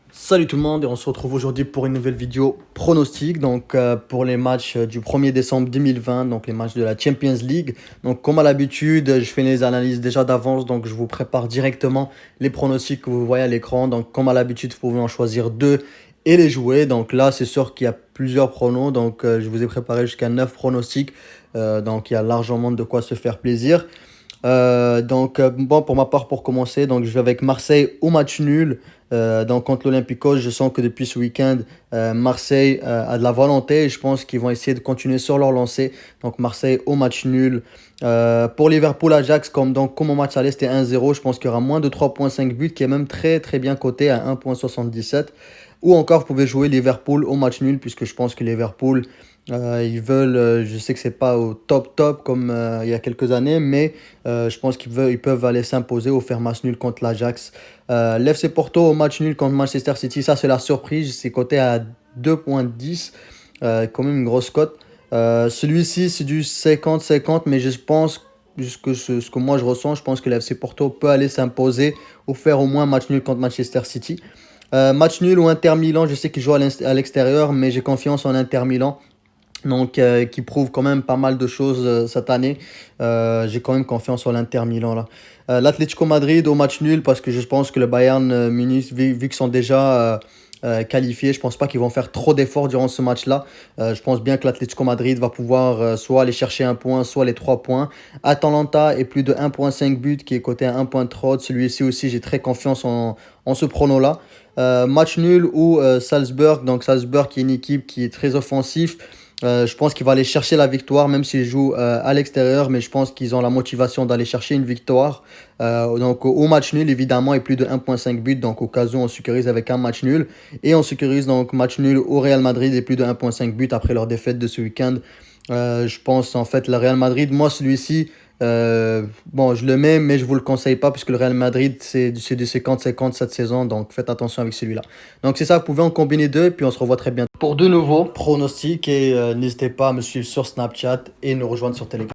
Salut tout le monde et on se retrouve aujourd'hui pour une nouvelle vidéo pronostic pour les matchs du 1er décembre 2020, donc les matchs de la Champions League. Donc comme à l'habitude, je fais les analyses déjà d'avance, donc je vous prépare directement les pronostics que vous voyez à l'écran. Donc comme à l'habitude, vous pouvez en choisir deux et les jouer. Donc là, c'est sûr qu'il y a plusieurs pronos, je vous ai préparé jusqu'à 9 pronostics. Donc il y a largement de quoi se faire plaisir. Bon, pour ma part, pour commencer, donc je vais avec Marseille au match nul. Contre l'Olympiakos, je sens que depuis ce week-end, Marseille a de la volonté et je pense qu'ils vont essayer de continuer sur leur lancée. Donc Marseille au match nul. Pour Liverpool-Ajax, comme au match aller, c'était 1-0, je pense qu'il y aura moins de 3,5 buts, qui est même très très bien coté à 1,77. Ou encore, vous pouvez jouer Liverpool au match nul, puisque je pense que Liverpool, ils veulent, je sais que c'est pas au top top comme il y a quelques années, mais je pense ils peuvent aller s'imposer ou faire match nul contre l'Ajax. L'FC Porto au match nul contre Manchester City, ça c'est la surprise, c'est coté à 2,10, quand même une grosse cote. Celui-ci c'est du 50-50, mais je pense, ce que moi je ressens, je pense que l'FC Porto peut aller s'imposer ou faire au moins match nul contre Manchester City. Match nul ou Inter Milan, je sais qu'ils jouent à l'extérieur, mais j'ai confiance en Inter Milan. Qui prouve quand même pas mal de choses cette année. J'ai quand même confiance en l'Inter Milan là. L'Atlético Madrid au match nul parce que je pense que le Bayern Munich, vu qu'ils sont déjà qualifiés, je pense pas qu'ils vont faire trop d'efforts durant ce match-là. Je pense bien que l'Atlético Madrid va pouvoir soit aller chercher un point, soit les 3 points. Atalanta est plus de 1,5 but qui est coté à 1,30. Celui-ci aussi, j'ai très confiance en ce prono-là. Match nul ou Salzburg. Donc Salzburg qui est une équipe qui est très offensive. Je pense qu'il va aller chercher la victoire, même s'ils jouent à l'extérieur, mais je pense qu'ils ont la motivation d'aller chercher une victoire. Au match nul, évidemment, et plus de 1,5 but. Donc, au cas où, on sécurise avec un match nul. Et on sécurise donc match nul au Real Madrid et plus de 1,5 but après leur défaite de ce week-end. Je pense en fait le Real Madrid, moi celui-ci, bon je le mets mais je vous le conseille pas puisque le Real Madrid c'est du 50-50 cette saison, donc faites attention avec celui-là. Donc c'est ça, vous pouvez en combiner deux et puis on se revoit très bientôt pour de nouveaux pronostics et n'hésitez pas à me suivre sur Snapchat et nous rejoindre sur Telegram.